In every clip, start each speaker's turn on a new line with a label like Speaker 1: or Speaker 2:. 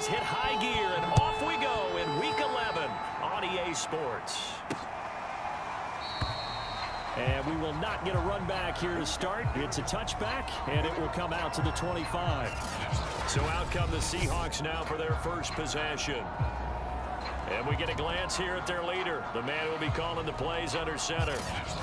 Speaker 1: hit high gear, and off we go in Week 11 on EA Sports. And we will not get a run back here to start. It's a touchback, and it will come out to the 25. So out come the Seahawks now for their first possession. And we get a glance here at their leader, the man who will be calling the plays under center.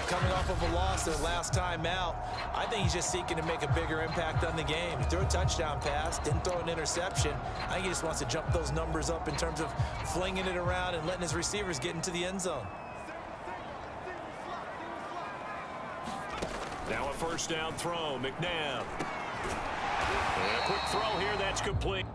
Speaker 2: Coming off of a loss their last time out, I think he's just seeking to make a bigger impact on the game. He threw a touchdown pass, didn't throw an interception. I think he just wants to jump those numbers up in terms of flinging it around and letting his receivers get into the end zone.
Speaker 1: Now a first down throw, chnnael. And a quick throw here, that's complete.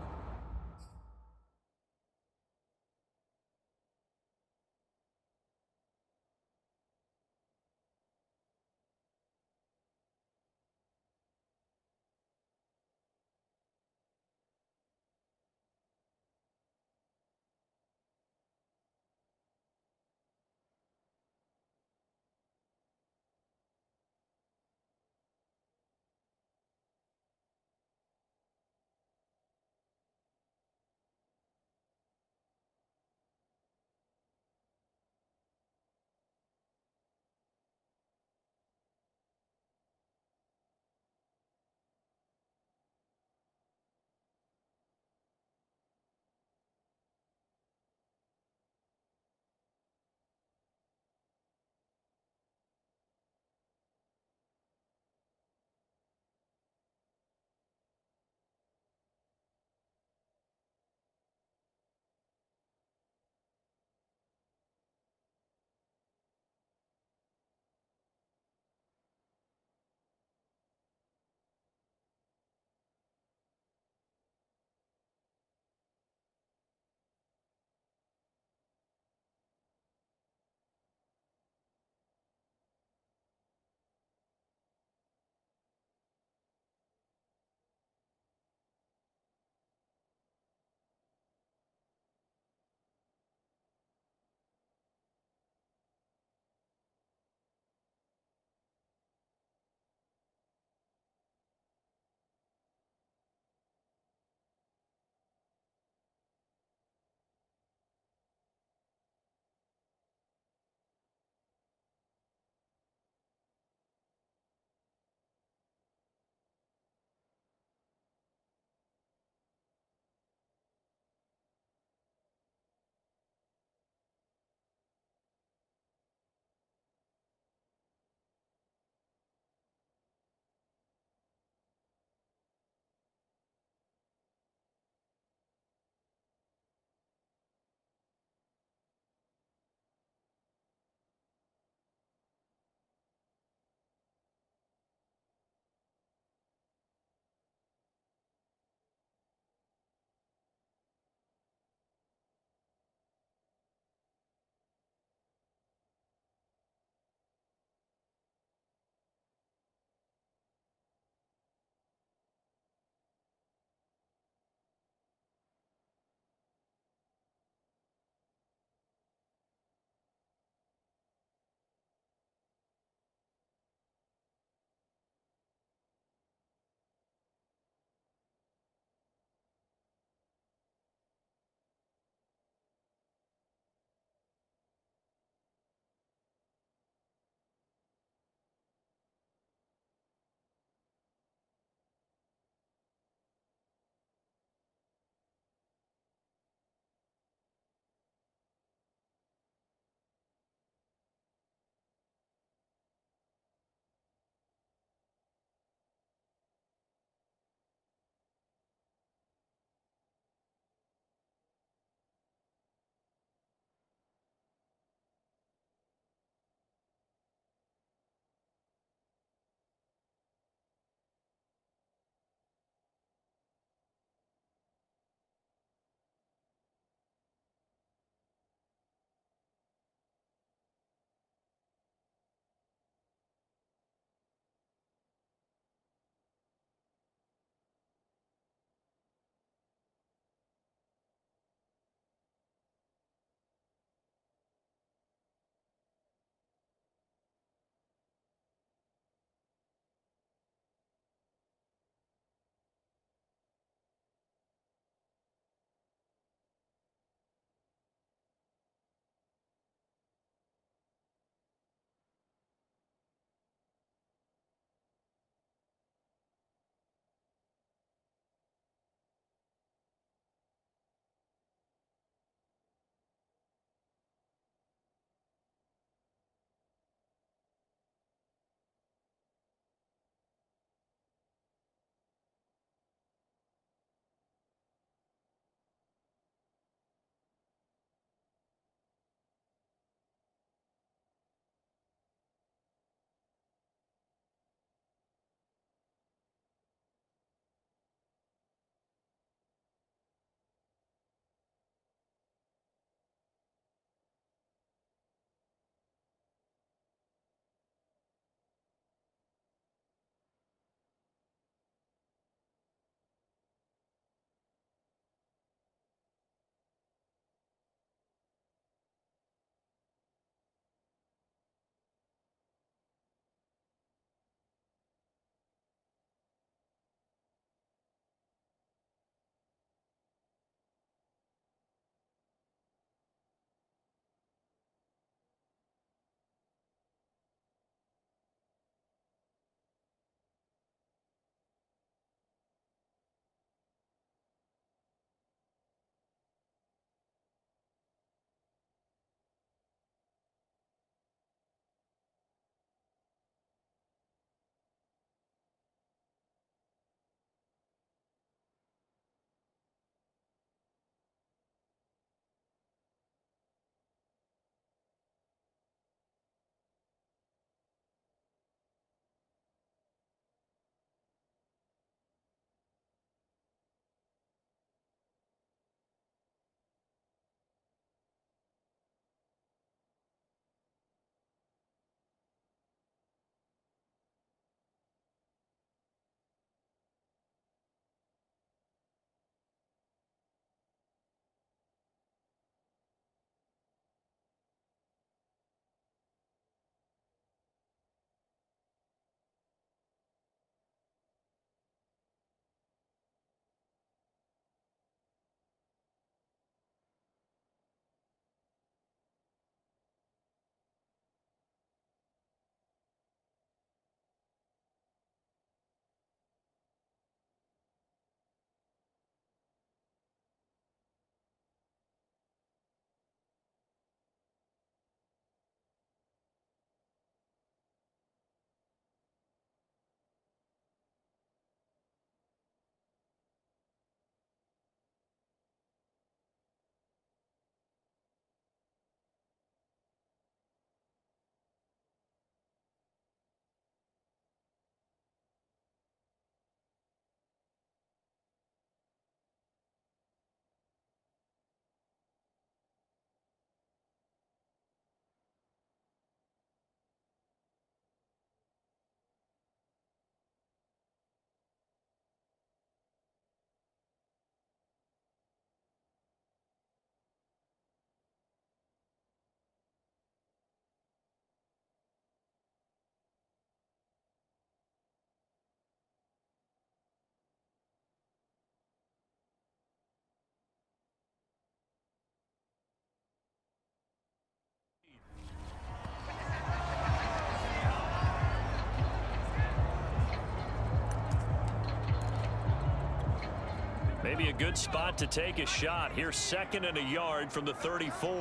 Speaker 1: Maybe a good spot to take a shot. Here's 2nd and a yard from the 34.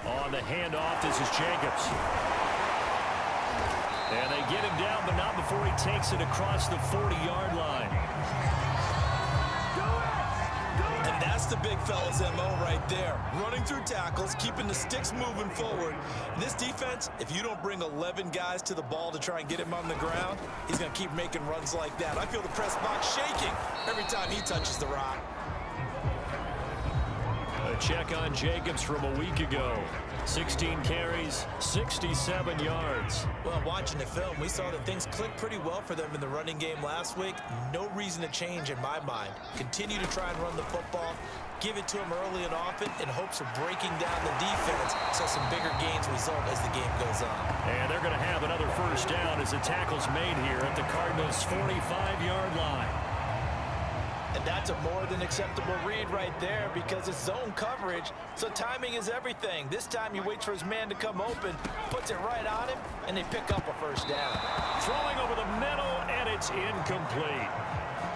Speaker 1: On the handoff, this is Jacobs. And they get him down, but not before he takes it across the 40-yard line.
Speaker 2: And that's the big fella's MO right there. Running through tackles, keeping the sticks moving forward. This defense, if you don't bring 11 guys to the ball to try and get him on the ground, he's going to keep making runs like that. I feel the press box shaking every time he touches the rock.
Speaker 1: A check on Jacobs from a week ago. 16 carries, 67 yards.
Speaker 2: Well, watching the film, we saw that things clicked pretty well for them in the running game last week. No reason to change in my mind. Continue to try and run the football, give it to them early and often in hopes of breaking down the defense so some bigger gains result as the game goes on.
Speaker 1: And they're going to have another first down as the tackle's made here at the Cardinals' 45-yard line.
Speaker 2: And that's a more than acceptable read right there because it's zone coverage, so timing is everything. This time he waits for his man to come open, puts it right on him, and they pick up a first down.
Speaker 1: Throwing over the middle, and it's incomplete.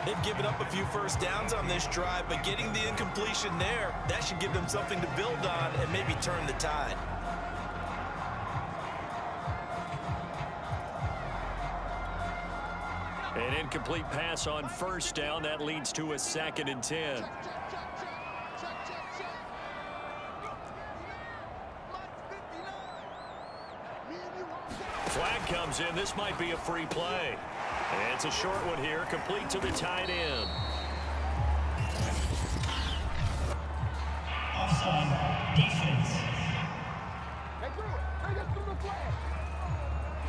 Speaker 2: They've given up a few first downs on this drive, but getting the incompletion there, that should give them something to build on and maybe turn the tide.
Speaker 1: An incomplete pass on first down. That leads to a 2nd and 10. Flag comes in. This might be a free play. And it's a short one here, complete to the tight end.
Speaker 3: Offside defense.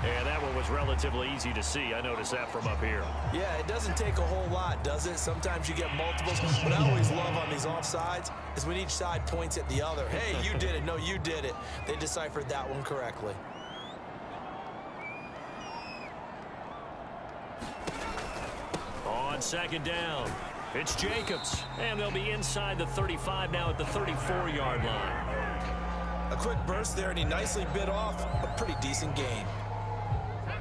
Speaker 1: And that one was relatively easy to see. I noticed that from up here.
Speaker 2: Yeah, it doesn't take a whole lot, does it? Sometimes you get multiples. What I always love on these offsides is when each side points at the other. Hey, you did it. No, you did it. They deciphered that one correctly.
Speaker 1: On 2nd down, it's Jacobs. And they'll be inside the 35 now at the 34-yard line.
Speaker 2: A quick burst there, and he nicely bit off a pretty decent gain.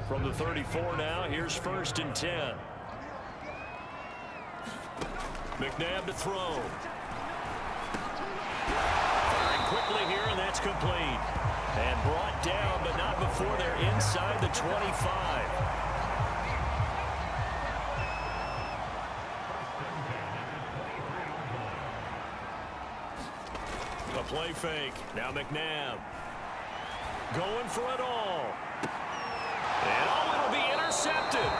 Speaker 1: From the 34 now, here's 1st and 10. McNabb to throw. Firing quickly here, and that's complete. And brought down, but not before they're inside the 25. A play fake. Now McNabb. Going for it all. And it'll be intercepted.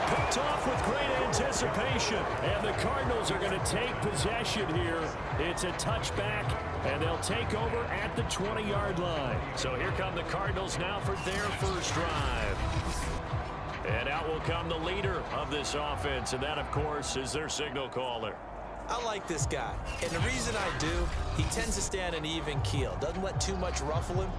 Speaker 1: Picked off with great anticipation. And the Cardinals are going to take possession here. It's a touchback, and they'll take over at the 20-yard line. So here come the Cardinals now for their first drive. And out will come the leader of this offense, and that, of course, is their signal caller.
Speaker 2: I like this guy, and the reason I do, he tends to stand an even keel. Doesn't let too much ruffle him.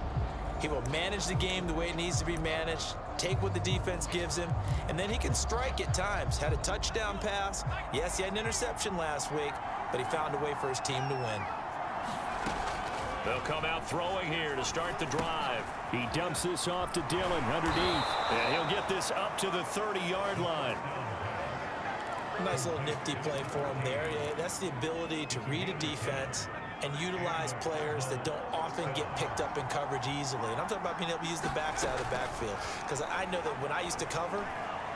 Speaker 2: He will manage the game the way it needs to be managed, take what the defense gives him, and then he can strike at times. Had a touchdown pass. Yes, he had an interception last week, but he found a way for his team to win.
Speaker 1: They'll come out throwing here to start the drive. He dumps this off to Dillon underneath. And he'll get this up to the 30-yard line.
Speaker 2: Nice little nifty play for him there. Yeah, that's the ability to read a defense and utilize players that don't often get picked up in coverage easily. And I'm talking about being able to use the backs out of the backfield. Because I know that when I used to cover,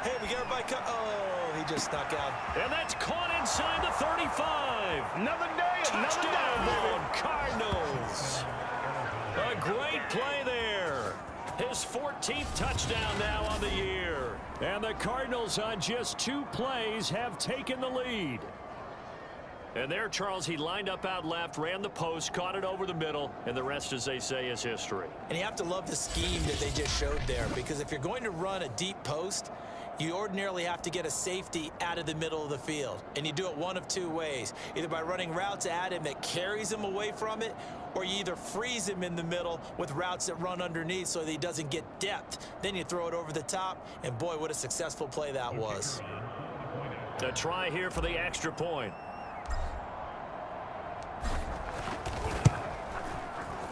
Speaker 2: hey, we got everybody cut. Oh, he just snuck out.
Speaker 1: And that's caught inside the 35.
Speaker 3: Another day,
Speaker 1: Touchdown, Cardinals. A great play there. His 14th touchdown now on the year. And the Cardinals on just 2 plays have taken the lead. And there, Charles, he lined up out left, ran the post, caught it over the middle, and the rest, as they say, is history.
Speaker 2: And you have to love the scheme that they just showed there, because if you're going to run a deep post, you ordinarily have to get a safety out of the middle of the field. And you do it one of 2 ways, either by running routes at him that carries him away from it, or you either freeze him in the middle with routes that run underneath so that he doesn't get depth. Then you throw it over the top, and boy, what a successful play that was.
Speaker 1: A try here for the extra point.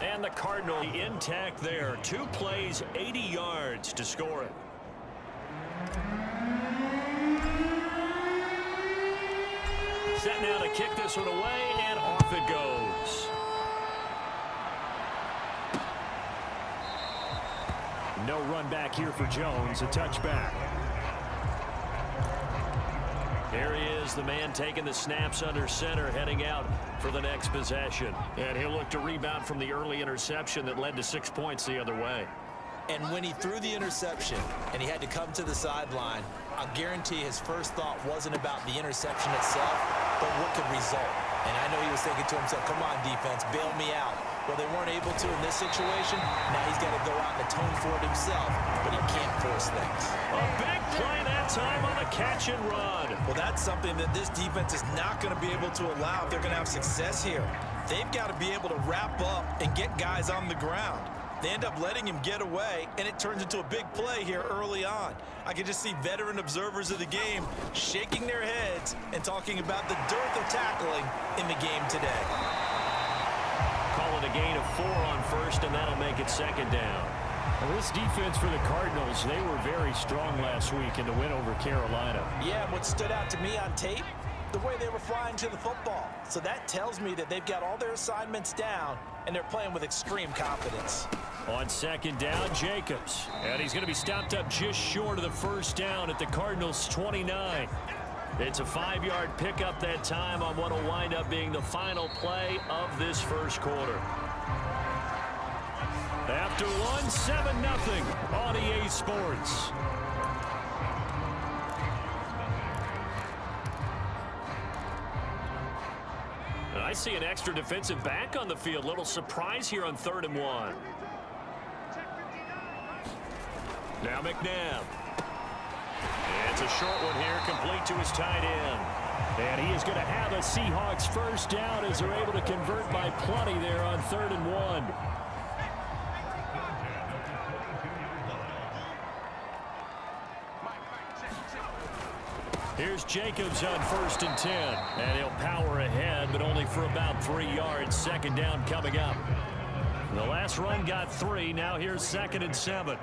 Speaker 1: And the Cardinals intact there. 2 plays, 80 yards to score it. Set now to kick this one away, and off it goes. No run back here for Jones, a touchback. Here he is, the man taking the snaps under center, heading out for the next possession. And he'll look to rebound from the early interception that led to 6 points the other way.
Speaker 2: And when he threw the interception and he had to come to the sideline, I guarantee his first thought wasn't about the interception itself, but what could result. And I know he was thinking to himself, come on, defense, bail me out. Well, they weren't able to in this situation. Now he's got to go out and atone for it himself, but he can't force things.
Speaker 1: A big play that time on the catch and run.
Speaker 2: Well, that's something that this defense is not going to be able to allow if they're going to have success here. They've got to be able to wrap up and get guys on the ground. They end up letting him get away, and it turns into a big play here early on. I can just see veteran observers of the game shaking their heads and talking about the dearth of tackling in the game today.
Speaker 1: Call it a gain of 4 on first, and that'll make it second down. Well, this defense for the Cardinals, they were very strong last week in the win over Carolina.
Speaker 2: Yeah, what stood out to me on tape, the way they were flying to the football. So that tells me that they've got all their assignments down, and they're playing with extreme confidence.
Speaker 1: On second down, Jacobs. And he's going to be stopped up just short of the first down at the Cardinals' 29. It's a 5-yard pickup that time on what will wind up being the final play of this first quarter. After one, 7-0 on EA Sports. And I see an extra defensive back on the field. Little surprise here on 3rd and 1. Now McNabb. It's a short one here, complete to his tight end. And he is going to have a Seahawks first down as they're able to convert by plenty there on 3rd and 1. Here's Jacobs on 1st and 10. And he'll power ahead, but only for about 3 yards. Second down coming up. The last run got 3. Now here's 2nd and 7.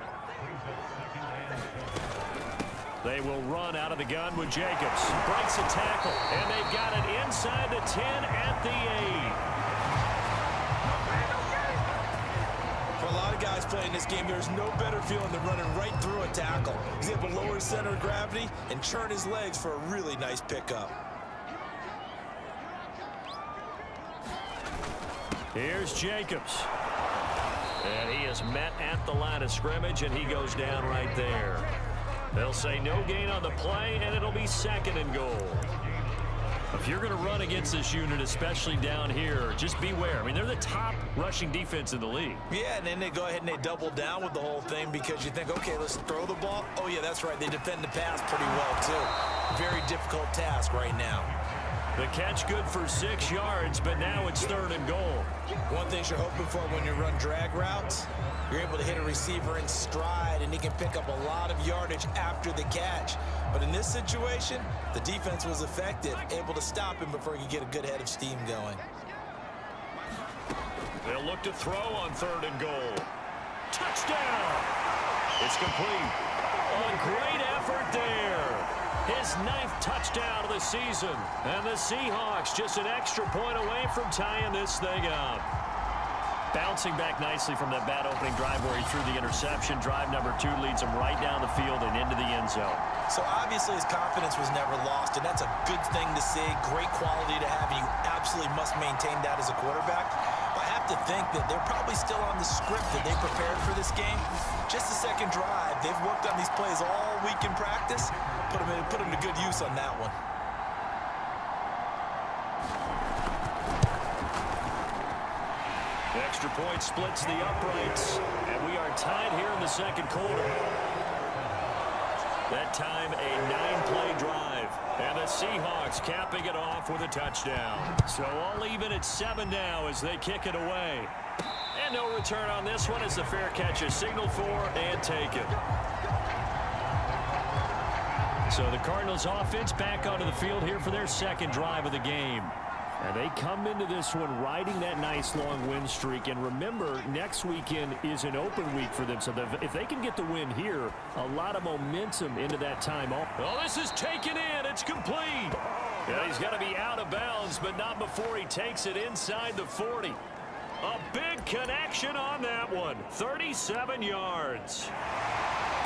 Speaker 1: They will run out of the gun with Jacobs. Breaks a tackle, and they've got it inside the 10 at the 8.
Speaker 2: For a lot of guys playing this game, there's no better feeling than running right through a tackle. He's able to lower his center of gravity and churn his legs for a really nice pickup.
Speaker 1: Here's Jacobs. And he is met at the line of scrimmage, and he goes down right there. They'll say no gain on the play, and it'll be 2nd and goal. If you're going to run against this unit, especially down here, just beware. I mean, they're the top rushing defense in the league.
Speaker 2: Yeah, and then they go ahead and they double down with the whole thing because you think, okay, let's throw the ball. Oh, yeah, that's right. They defend the pass pretty well, too. Very difficult task right now.
Speaker 1: The catch good for 6 yards, but now it's 3rd and goal.
Speaker 2: One thing you're hoping for when you run drag routes, you're able to hit a receiver in stride, and he can pick up a lot of yardage after the catch. But in this situation, the defense was effective, able to stop him before he could get a good head of steam going.
Speaker 1: They'll look to throw on 3rd and goal. Touchdown! It's complete. A great effort there. His 9th touchdown of the season. And the Seahawks just an extra point away from tying this thing up. Bouncing back nicely from that bad opening drive where he threw the interception. Drive number 2 leads him right down the field and into the end zone.
Speaker 2: So obviously his confidence was never lost, and that's a good thing to see. Great quality to have, and you absolutely must maintain that as a quarterback. I have to think that they're probably still on the script that they prepared for this game. Just the second drive. They've worked on these plays all week in practice. Put them to good use on that one.
Speaker 1: The extra point splits the uprights, and we are tied here in the second quarter. That time, a 9-play drive, and the Seahawks capping it off with a touchdown. So all even at 7 now as they kick it away. And no return on this one as the fair catch is signaled for and taken. So the Cardinals offense back onto the field here for their second drive of the game. And they come into this one riding that nice long win streak. And remember, next weekend is an open week for them. So if they can get the win here, a lot of momentum into that time off. Oh, this is taken in. It's complete. Yeah, he's got to be out of bounds, but not before he takes it inside the 40. A big connection on that one. 37 yards.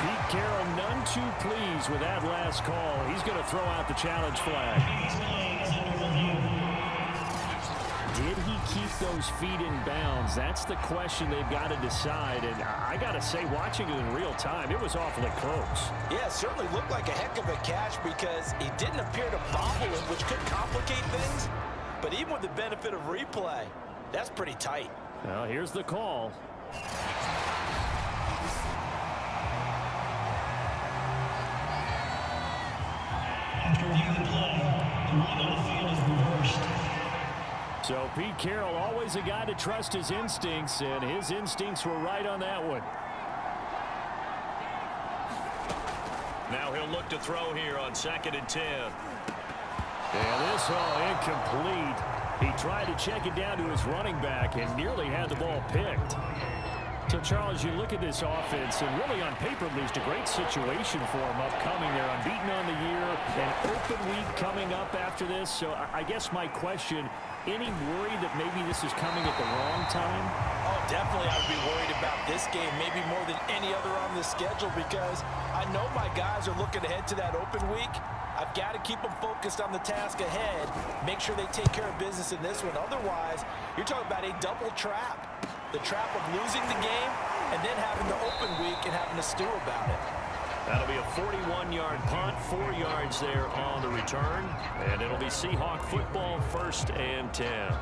Speaker 1: Pete Carroll none too pleased with that last call. He's going to throw out the challenge flag. Did he keep those feet in bounds? That's the question they've got to decide. And I got to say, watching it in real time, it was awfully close.
Speaker 2: Yeah, it certainly looked like a heck of a catch because he didn't appear to bobble it, which could complicate things. But even with the benefit of replay, that's pretty tight.
Speaker 1: Well, here's the call.
Speaker 3: After reviewing the play, the ruling on the field is reversed.
Speaker 1: So Pete Carroll, always a guy to trust his instincts, and his instincts were right on that one. Now he'll look to throw here on 2nd and 10. And this all incomplete. He tried to check it down to his running back and nearly had the ball picked. So, Charles, you look at this offense, and really on paper, just a great situation for them upcoming. They're unbeaten on the year, an open week coming up after this. So I guess my question, any worry that maybe this is coming at the wrong time?
Speaker 2: Oh, definitely I would be worried about this game, maybe more than any other on the schedule, because I know my guys are looking ahead to that open week. I've got to keep them focused on the task ahead, make sure they take care of business in this one. Otherwise, you're talking about a double trap. The trap of losing the game and then having the open week and having to stew about it.
Speaker 1: That'll be a 41-yard punt, 4 yards there on the return, and it'll be Seahawk football, 1st and 10.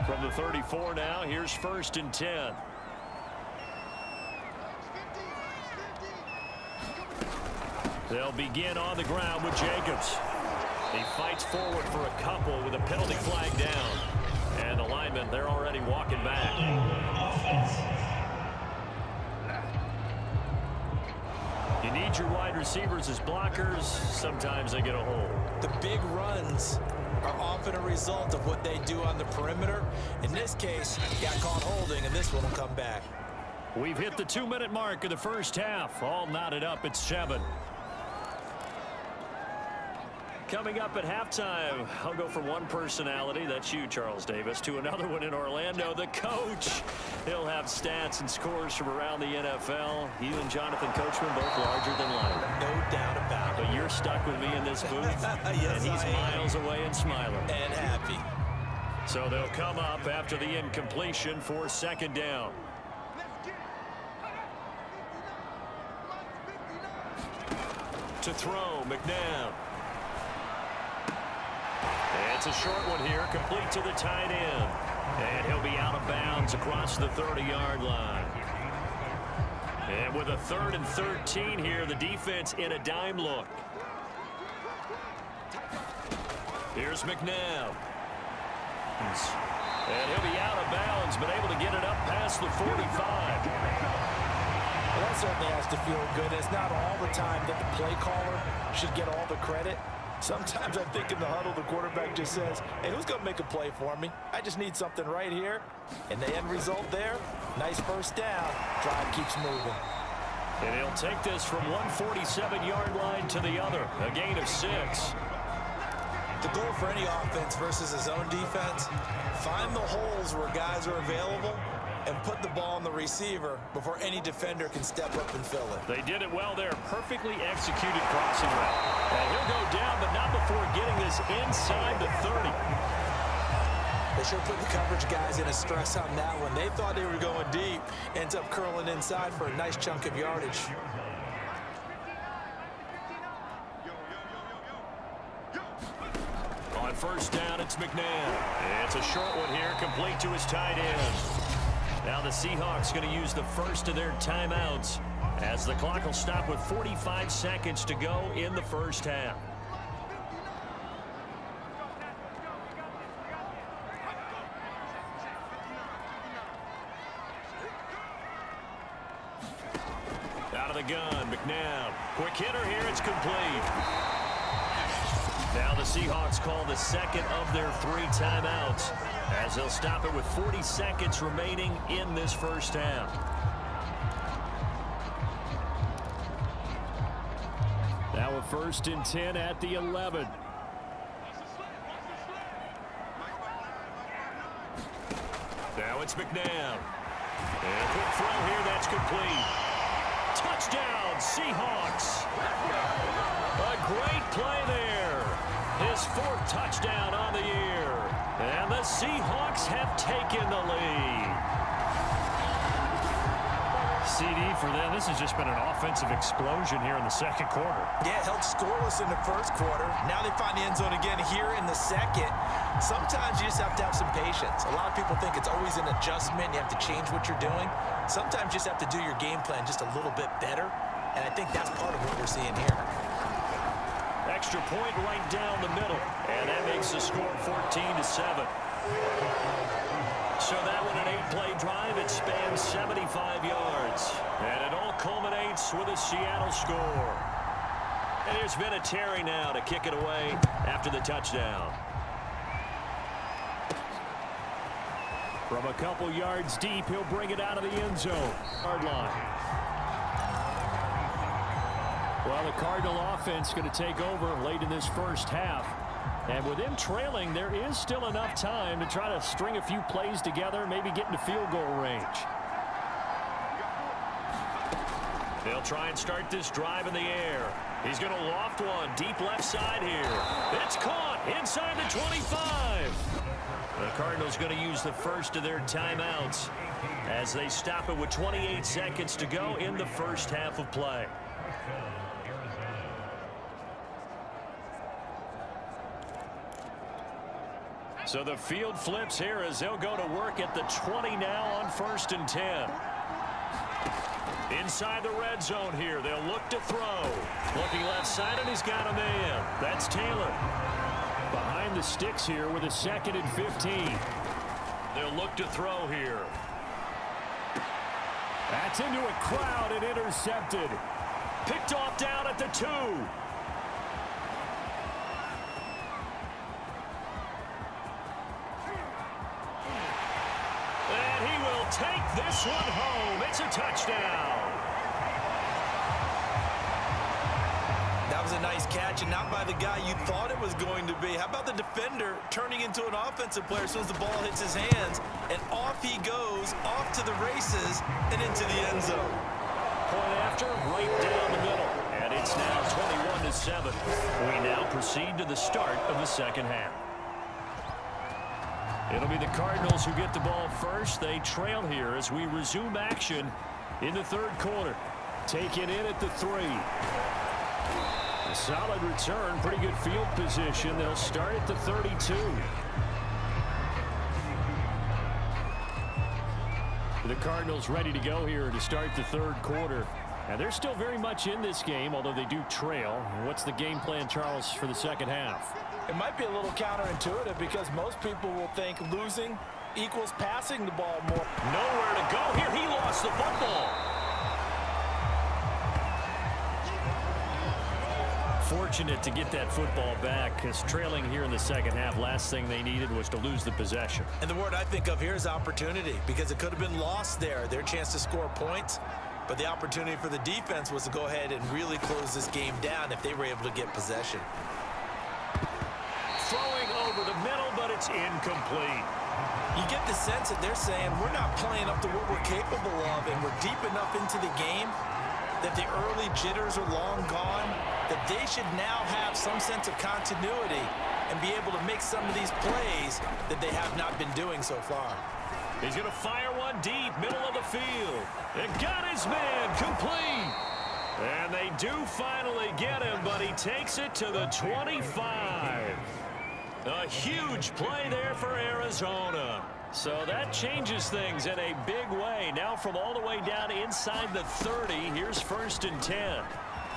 Speaker 1: From the 34 now, here's 1st and 10. They'll begin on the ground with Jacobs. He fights forward for a couple with a penalty flag down. And the linemen, they're already walking back. You need your wide receivers as blockers. Sometimes they get a hold.
Speaker 2: The big runs are often a result of what they do on the perimeter. In this case, got caught holding, and this one will come back.
Speaker 1: We've hit the 2-minute mark of the first half. All knotted up at 7. Coming up at halftime, I'll go from one personality, that's you, Charles Davis, to another one in Orlando, the coach. He'll have stats and scores from around the NFL. You and Jonathan Coachman both larger than life.
Speaker 2: No doubt about it.
Speaker 1: But you're stuck with me in this booth,
Speaker 2: yes,
Speaker 1: and he's miles away and smiling.
Speaker 2: And happy.
Speaker 1: So they'll come up after the incompletion for 2nd down. To throw, McNabb. It's a short one here, complete to the tight end. And he'll be out of bounds across the 30-yard line. And with a 3rd and 13 here, the defense in a dime look. Here's McNabb. And he'll be out of bounds, but able to get it up past the 45.
Speaker 2: Well, that certainly has to feel good. It's not all the time that the play caller should get all the credit. Sometimes I think in the huddle, the quarterback just says, hey, who's going to make a play for me? I just need something right here. And the end result there, nice first down. Drive keeps moving.
Speaker 1: And he'll take this from 147-yard line to the other. A gain of 6.
Speaker 2: The goal for any offense versus his own defense, find the holes where guys are available and put the ball on the receiver before any defender can step up and fill it.
Speaker 1: They did it well there. Perfectly executed crossing route. And he'll go down, but not before getting this inside the 30.
Speaker 2: They sure put the coverage guys in a stress on that one. They thought they were going deep. Ends up curling inside for a nice chunk of yardage.
Speaker 1: On 1st down, it's McNabb. It's a short one here, complete to his tight end. Now the Seahawks going to use the first of their timeouts as the clock will stop with 45 seconds to go in the first half. Out of the gun, McNabb. Quick hitter here, it's complete. Now the Seahawks call the second of their 3 timeouts as they'll stop it with 40 seconds remaining in this first half. Now a 1st and 10 at the 11. Now it's McNabb. And a quick throw here, that's complete. Touchdown, Seahawks. A great play there. His 4th touchdown on the year. And the Seahawks have taken the lead. CD for them, this has just been an offensive explosion here in the second quarter.
Speaker 2: Yeah, held scoreless in the first quarter. Now they find the end zone again here in the second. Sometimes you just have to have some patience. A lot of people think it's always an adjustment. You have to change what you're doing. Sometimes you just have to do your game plan just a little bit better. And I think that's part of what we're seeing here.
Speaker 1: Extra point right down the middle. And that makes the score 14-7. So that one an 8-play drive. It spans 75 yards. And it all culminates with a Seattle score. And there's been a Terry now to kick it away after the touchdown. From a couple yards deep, he'll bring it out of the end zone. Hard line. Well, the Cardinal offense going to take over late in this first half. And with them trailing, there is still enough time to try to string a few plays together, maybe get into field goal range. They'll try and start this drive in the air. He's going to loft one deep left side here. It's caught inside the 25. The Cardinals going to use the first of their timeouts as they stop it with 28 seconds to go in the first half of play. So the field flips here as they'll go to work at the 20 now on 1st and 10. Inside the red zone here, they'll look to throw. Looking left side, and he's got a man. That's Taylor. Behind the sticks here with a 2nd and 15. They'll look to throw here. That's into a crowd and intercepted. Picked off down at the 2. And he will take this one home. It's a touchdown.
Speaker 2: That was a nice catch, and not by the guy you thought it was going to be. How about the defender turning into an offensive player as soon as the ball hits his hands, and off he goes, off to the races, and into the end zone.
Speaker 1: Point after, right down the middle. And it's now 21-7. We now proceed to the start of the second half. It'll be the Cardinals who get the ball first. They trail here as we resume action in the third quarter. Taken in at the 3. A solid return, pretty good field position. They'll start at the 32. The Cardinals ready to go here to start the third quarter. And they're still very much in this game, although they do trail. What's the game plan, Charles, for the second half?
Speaker 2: It might be a little counterintuitive because most people will think losing equals passing the ball more.
Speaker 1: Nowhere to go here. He lost the football. Fortunate to get that football back because trailing here in the second half, last thing they needed was to lose the possession.
Speaker 2: And the word I think of here is opportunity, because it could have been lost there. Their chance to score points. But the opportunity for the defense was to go ahead and really close this game down if they were able to get possession.
Speaker 1: Throwing over the middle, but it's incomplete.
Speaker 2: You get the sense that they're saying we're not playing up to what we're capable of, and we're deep enough into the game that the early jitters are long gone, that they should now have some sense of continuity and be able to make some of these plays that they have not been doing so far.
Speaker 1: He's going to fire one deep, middle of the field. And got his man complete. And they do finally get him, but he takes it to the 25. A huge play there for Arizona. So that changes things in a big way. Now from all the way down inside the 30, here's 1st and 10.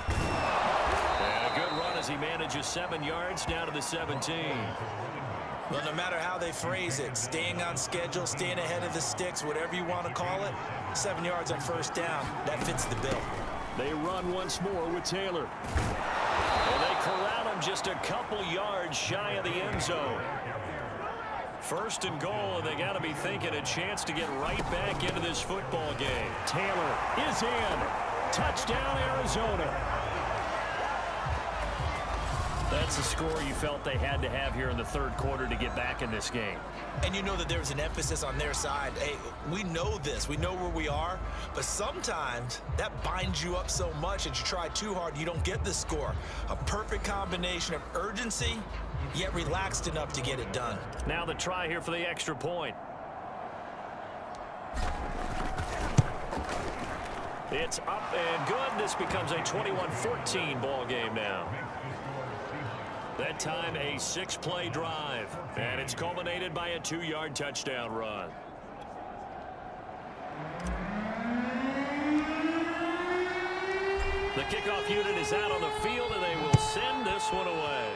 Speaker 1: And a good run as he manages 7 yards down to the 17.
Speaker 2: Well, no matter how they phrase it, staying on schedule, staying ahead of the sticks, whatever you want to call it, 7 yards on 1st down, that fits the bill.
Speaker 1: They run once more with Taylor. And they corral him just a couple yards shy of the end zone. First and goal, and they got to be thinking a chance to get right back into this football game. Taylor is in. Touchdown, Arizona. That's the score you felt they had to have here in the third quarter to get back in this game.
Speaker 2: And you know that there's an emphasis on their side. Hey, we know this. We know where we are. But sometimes that binds you up so much that you try too hard, you don't get the score. A perfect combination of urgency, yet relaxed enough to get it done.
Speaker 1: Now the try here for the extra point. It's up and good. This becomes a 21-14 ball game now. That time a 6-play drive, and it's culminated by a 2-yard touchdown run. The kickoff unit is out on the field, and they will send this one away.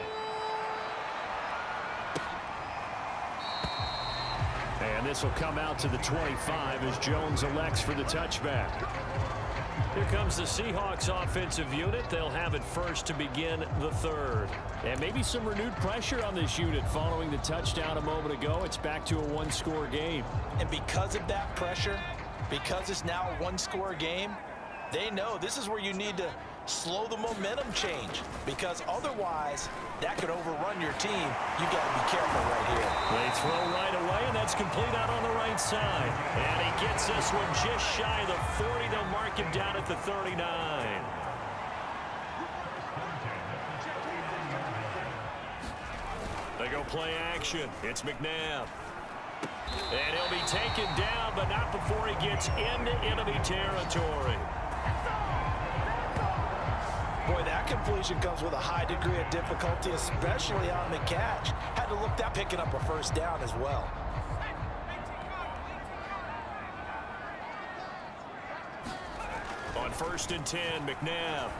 Speaker 1: And this will come out to the 25 as Jones elects for the touchback. Here comes the Seahawks offensive unit. They'll have it first to begin the third. And maybe some renewed pressure on this unit following the touchdown a moment ago. It's back to a one-score game.
Speaker 2: And because of that pressure, because it's now a one-score game, they know this is where you need to slow the momentum change, because otherwise that could overrun your team. You got to be careful right here.
Speaker 1: They throw right away, and that's complete out on the right side. And he gets this one just shy of the 40. They'll mark him down at the 39. They go play action. It's McNabb. And he'll be taken down, but not before he gets into enemy territory.
Speaker 2: Boy, that completion comes with a high degree of difficulty, especially on the catch. Had to look that picking up a first down as well.
Speaker 1: On 1st and 10, McNabb.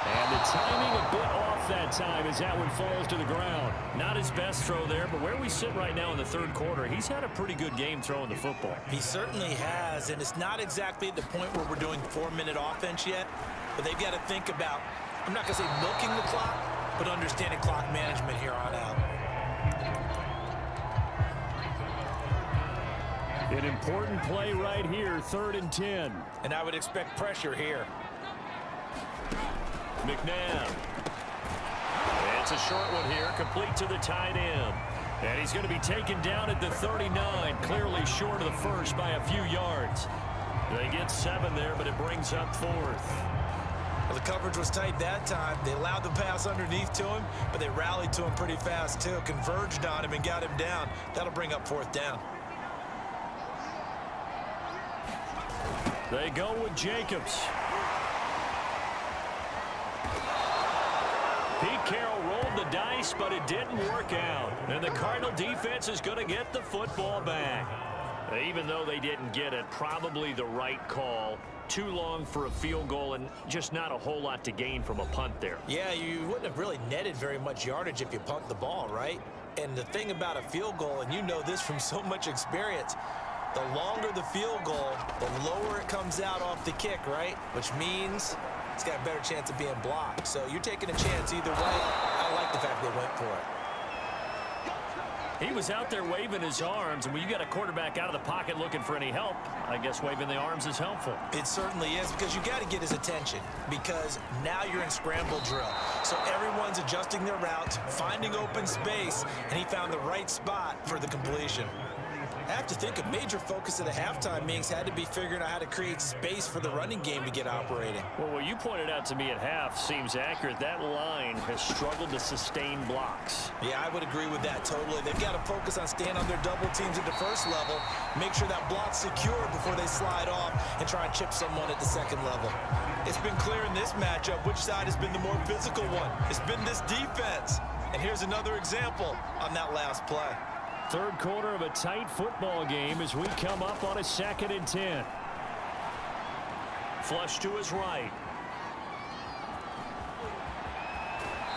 Speaker 1: And the timing a bit off that time as that one falls to the ground. Not his best throw there, but where we sit right now in the third quarter, he's had a pretty good game throwing the football.
Speaker 2: He certainly has, and it's not exactly at the point where we're doing 4-minute offense yet, but they've got to think about, I'm not going to say milking the clock, but understanding clock management here on out.
Speaker 1: An important play right here, 3rd and 10.
Speaker 2: And I would expect pressure here.
Speaker 1: McNabb. It's a short one here, complete to the tight end. And he's going to be taken down at the 39, clearly short of the first by a few yards. They get 7 there, but it brings up 4th.
Speaker 2: Well, the coverage was tight that time. They allowed the pass underneath to him, but they rallied to him pretty fast, too. Converged on him and got him down. That'll bring up 4th down.
Speaker 1: They go with Jacobs. Pete Carroll rolled the dice, but it didn't work out. And the Cardinal defense is going to get the football back. Even though they didn't get it, probably the right call. Too long for a field goal and just not a whole lot to gain from a punt there.
Speaker 2: Yeah, you wouldn't have really netted very much yardage if you punt the ball, right? And the thing about a field goal, and you know this from so much experience, the longer the field goal, the lower it comes out off the kick, right? Which means it's got a better chance of being blocked. So you're taking a chance either way. I like the fact they went for it.
Speaker 1: He was out there waving his arms, and when you got a quarterback out of the pocket looking for any help, I guess waving the arms is helpful.
Speaker 2: It certainly is, because you got to get his attention, because now you're in scramble drill. So everyone's adjusting their routes, finding open space, and he found the right spot for the completion. I have to think a major focus of the halftime meetings had to be figuring out how to create space for the running game to get operating.
Speaker 1: Well, what you pointed out to me at half seems accurate. That line has struggled to sustain blocks.
Speaker 2: Yeah, I would agree with that totally. They've got to focus on staying on their double teams at the first level, make sure that block's secure before they slide off and try and chip someone at the second level. It's been clear in this matchup which side has been the more physical one. It's been this defense. And here's another example on that last play.
Speaker 1: Third quarter of a tight football game as we come up on a 2nd and 10. Flush to his right.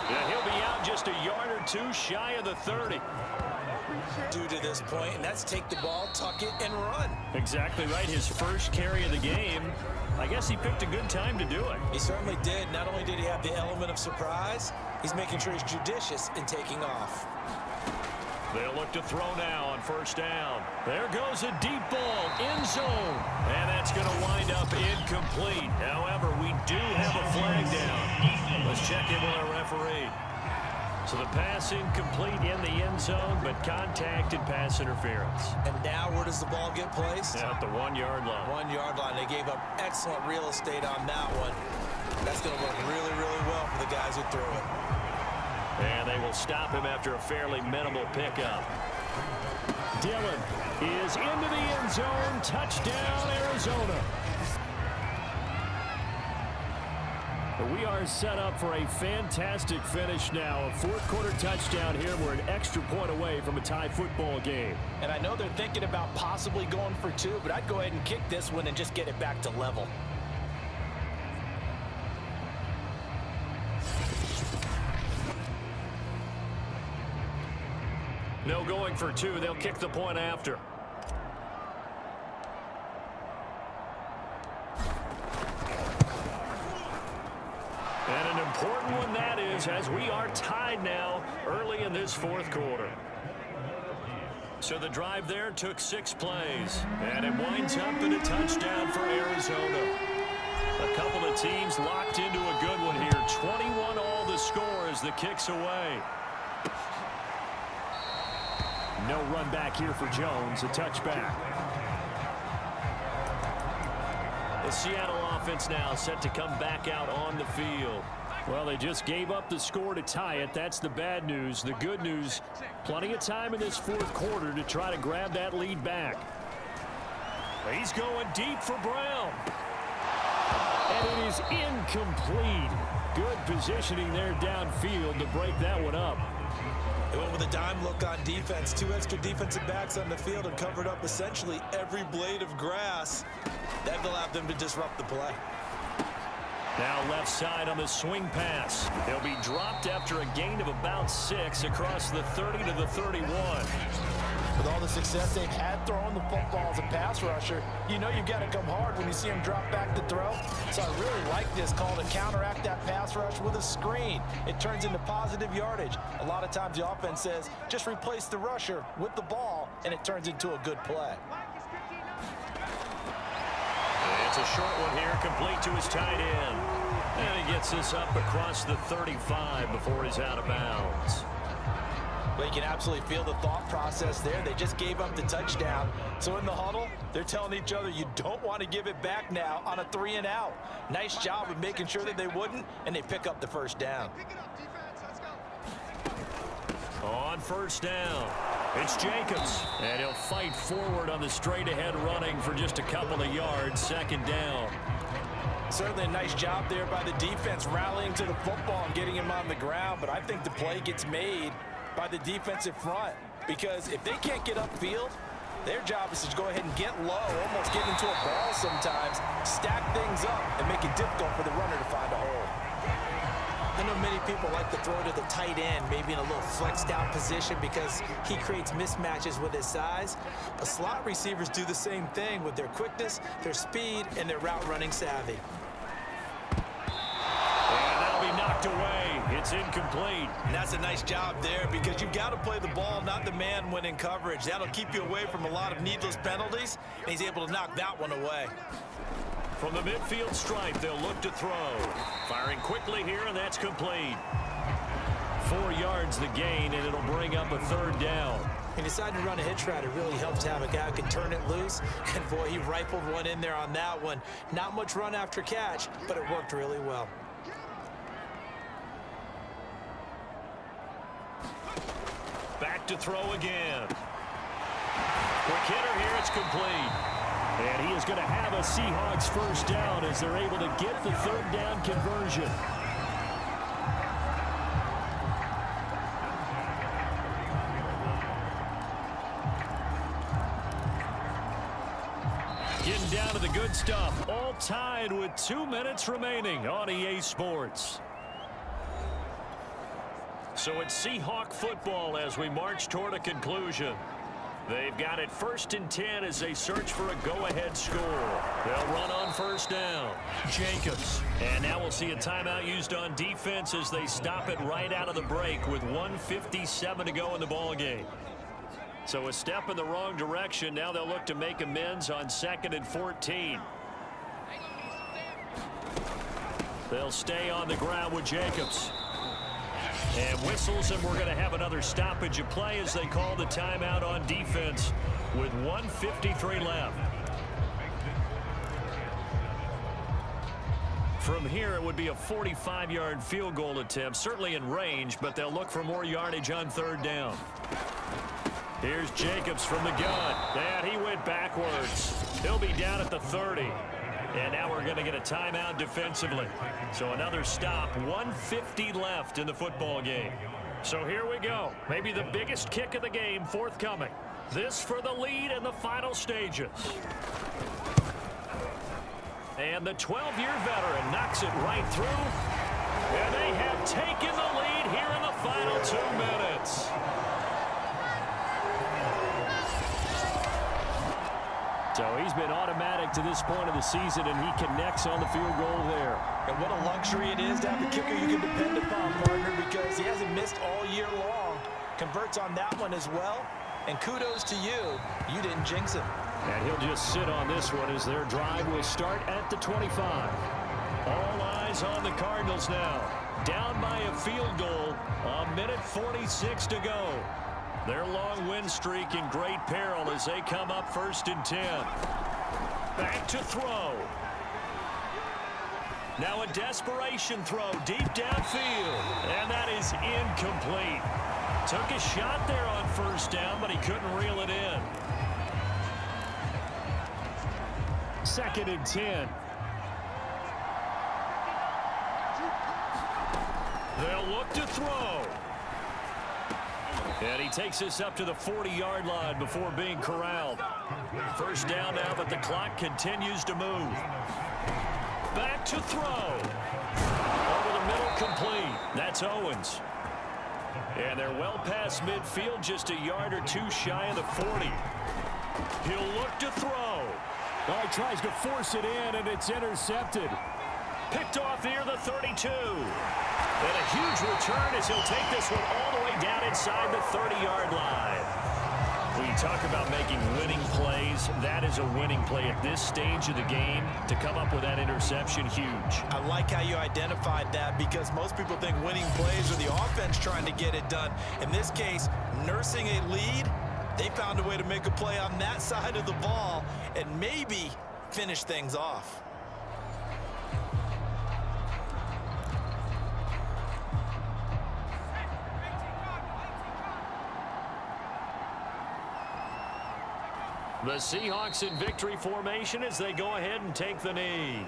Speaker 1: And he'll be out just a yard or two shy of the 30.
Speaker 2: Due to this point, and that's take the ball, tuck it, and run.
Speaker 1: Exactly right. His first carry of the game. I guess he picked a good time to do it.
Speaker 2: He certainly did. Not only did he have the element of surprise, he's making sure he's judicious in taking off.
Speaker 1: They'll look to throw now on first down. There goes a deep ball, end zone. And that's going to wind up incomplete. However, we do have a flag down. Let's check in with our referee. So the pass incomplete in the end zone, but contact and pass interference.
Speaker 2: And now where does the ball get placed?
Speaker 1: At the 1 yard line.
Speaker 2: 1 yard line. They gave up excellent real estate on that one. That's going to work really, really well for the guys who threw it.
Speaker 1: And they will stop him after a fairly minimal pickup. Dillon is into the end zone. Touchdown, Arizona. We are set up for a fantastic finish now. A fourth-quarter touchdown here. We're an extra point away from a tie football game.
Speaker 2: And I know they're thinking about possibly going for two, but I'd go ahead and kick this one and just get it back to level.
Speaker 1: No going for two. They'll kick the point after. And an important one that is, as we are tied now early in this fourth quarter. So the drive there took 6 plays, and it winds up in a touchdown for Arizona. A couple of teams locked into a good one here. 21 all the score as the kick's away. No run back here for Jones, a touchback. The Seattle offense now set to come back out on the field. Well, they just gave up the score to tie it. That's the bad news. The good news, plenty of time in this fourth quarter to try to grab that lead back. He's going deep for Brown. And it is incomplete. Good positioning there downfield to break that one up.
Speaker 2: They went with a dime look on defense. 2 extra defensive backs on the field and covered up essentially every blade of grass. That allowed them to disrupt the play.
Speaker 1: Now left side on the swing pass. They'll be dropped after a gain of about 6 across the 30 to the 31.
Speaker 2: With all the success they've had throwing the football as a pass rusher, you know you've got to come hard when you see him drop back to throw. So I really like this call to counteract that pass rush with a screen. It turns into positive yardage. A lot of times the offense says, just replace the rusher with the ball, and it turns into a good play.
Speaker 1: It's a short one here, complete to his tight end. And he gets this up across the 35 before he's out of bounds.
Speaker 2: Well, you can absolutely feel the thought process there. They just gave up the touchdown. So in the huddle, they're telling each other, you don't want to give it back now on a 3 and out. Nice job of making sure that they wouldn't, and they pick up the first down.
Speaker 1: On first down, it's Jacobs. And he'll fight forward on the straight-ahead running for just a couple of yards, second down.
Speaker 2: Certainly a nice job there by the defense rallying to the football and getting him on the ground. But I think the play gets made by the defensive front, because if they can't get upfield, their job is to go ahead and get low, almost get into a ball sometimes, stack things up, and make it difficult for the runner to find a hole. I know many people like to throw to the tight end, maybe in a little flexed out position because he creates mismatches with his size. But slot receivers do the same thing with their quickness, their speed, and their route running savvy.
Speaker 1: And that'll be knocked away. It's incomplete.
Speaker 2: And that's a nice job there, because you've got to play the ball, not the man when in coverage. That'll keep you away from a lot of needless penalties, and he's able to knock that one away.
Speaker 1: From the midfield stripe, they'll look to throw. Firing quickly here, and that's complete. 4 yards the gain, and it'll bring up a third down.
Speaker 2: He decided to run a hitch route. It really helps to have a guy who can turn it loose. And, boy, he rifled one in there on that one. Not much run after catch, but it worked really well.
Speaker 1: Back to throw again. Quick hitter here, it's complete. And he is going to have a Seahawks first down as they're able to get the third down conversion. Getting down to the good stuff. All tied with 2 minutes remaining on EA Sports. So it's Seahawk football as we march toward a conclusion. They've got it 1st and 10 as they search for a go-ahead score. They'll run on 1st down. Jacobs. And now we'll see a timeout used on defense as they stop it right out of the break with 1:57 to go in the ballgame. So a step in the wrong direction. Now they'll look to make amends on 2nd and 14. They'll stay on the ground with Jacobs. And whistles, and we're going to have another stoppage of play as they call the timeout on defense with 1:53 left. From here, it would be a 45-yard field goal attempt, certainly in range, but they'll look for more yardage on 3rd down. Here's Jacobs from the gun. And he went backwards. He'll be down at the 30. And now we're going to get a timeout defensively. So another stop, 1:50 left in the football game. So here we go. Maybe the biggest kick of the game forthcoming. This for the lead in the final stages. And the 12-year veteran knocks it right through. And they have taken the lead here in the final 2 minutes. So he's been automatic to this point of the season, and he connects on the field goal there.
Speaker 2: And what a luxury it is to have a kicker you can depend upon, partner, because he hasn't missed all year long. Converts on that one as well. And kudos to you. You didn't jinx him.
Speaker 1: And he'll just sit on this one as their drive will start at the 25. All eyes on the Cardinals now. Down by a field goal. 1:46 to go. Their long win streak in great peril as they come up 1st and 10. Back to throw. Now a desperation throw deep downfield. And that is incomplete. Took a shot there on 1st down, but he couldn't reel it in. 2nd and 10. They'll look to throw. And he takes this up to the 40-yard line before being corralled. 1st down now, but the clock continues to move. Back to throw. Over the middle, complete. That's Owens. And they're well past midfield, just a yard or 2 shy of the 40. He'll look to throw. Oh, he tries to force it in, and it's intercepted. Picked off near the 32. And a huge return as he'll take this one all the way down inside the 30-yard line. When you talk about making winning plays, that is a winning play at this stage of the game. To come up with that interception, huge.
Speaker 2: I like how you identified that because most people think winning plays are the offense trying to get it done. In this case, nursing a lead, they found a way to make a play on that side of the ball and maybe finish things off.
Speaker 1: The Seahawks in victory formation as they go ahead and take the knee.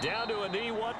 Speaker 1: Down to a knee, what?